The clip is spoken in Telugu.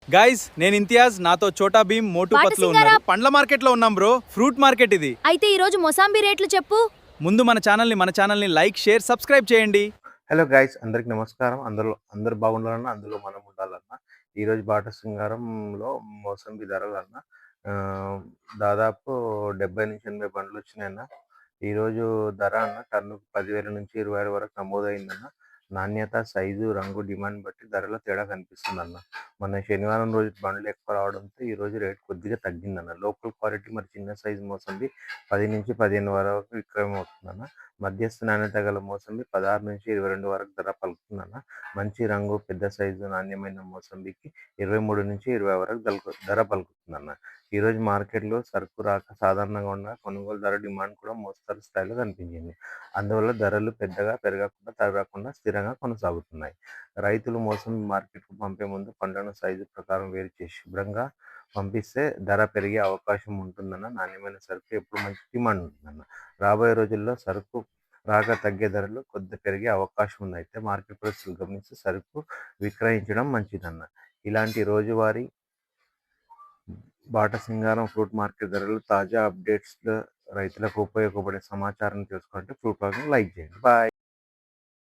గైస్ నేను ఇంతియాజ్ నాతో చోటా భీమ్ మోటు బాట పత్లు సింగారా. ఉన్నారు. పండ్ల మార్కెట్ లో ఉన్నాం బ్రో. ఫ్రూట్ మార్కెట్ ఇది. అయితే ఈ రోజు మొసాంబి రేట్లు చెప్పు. ముందు మన ఛానల్ ని లైక్ షేర్ సబ్స్క్రైబ్ చేయండి. హలో గైస్, అందరికి నమస్కారం. అందరూ బాగుండాలన్నా, అందులో మనం ఉండాలన్నా. ఈరోజు బాట సింగారంలో మోసంబి ధరలన్నా దాదాపు 70 నుంచి 80 బండ్లు వచ్చినాయన్న. ఈరోజు ధర అన్న టన్నుకు 10,000 నుంచి 20,000 వరకు నమోదైందన్న. నాణ్యత, సైజు, రంగు, డిమాండ్ బట్టి ధరలో తేడా కనిపిస్తుందన్న. మన శనివారం రోజు బండ్లు ఎక్కువ రావడంతో ఈ రోజు రేట్ కొద్దిగా తగ్గిందన్న. లోకల్ క్వాలిటీ మరి చిన్న సైజు మోసంబి 10 నుంచి 15 వరకు విక్రయం అవుతుందన్న. మధ్యస్థ నాణ్యత గల మోసంబి 16 నుంచి 22 వరకు ధర పలుకుతుందన్న. మంచి రంగు, పెద్ద సైజు, నాణ్యమైన మోసంబికి 23 నుంచి 20 వరకు ధర పలుకుతుందన్న. ఈరోజు మార్కెట్లో సరుకు రాక సాధారణంగా ఉన్న కొనుగోలుదారు డిమాండ్ కూడా మోస్తరు స్థాయిలో కనిపించింది. అందువల్ల ధరలు పెద్దగా పెరగకుండా తగ్గకుండా స్థిరంగా కొనసాగుతున్నాయి. రైతులు మోసంబి మార్కెట్కు పంపే ముందు పండ్లను సైజు ప్రకారం వేరు చేసి శుభ్రంగా పంపిస్తే ధర పెరిగే అవకాశం ఉంటుందన్న. నాణ్యమైన సరుకు ఎప్పుడు మంచి డిమాండ్ ఉంటుందన్న. రాబోయే రోజుల్లో సరుకు రాక తగ్గే ధరలు కొద్ది పెరిగే అవకాశం ఉంది. అయితే మార్కెట్ పరిస్థితులు గమనించి సరుకు విక్రయించడం మంచిదన్న. ఇలాంటి రోజువారీ బాట సింగారం ఫ్రూట్ మార్కెట్ ధరలు తాజా అప్డేట్స్ రైతులకు ఉపయోగపడే సమాచారం తెలుసుకుంటే ఫ్రూట్ మార్కెట్ లైక్ చేయండి. బాయ్.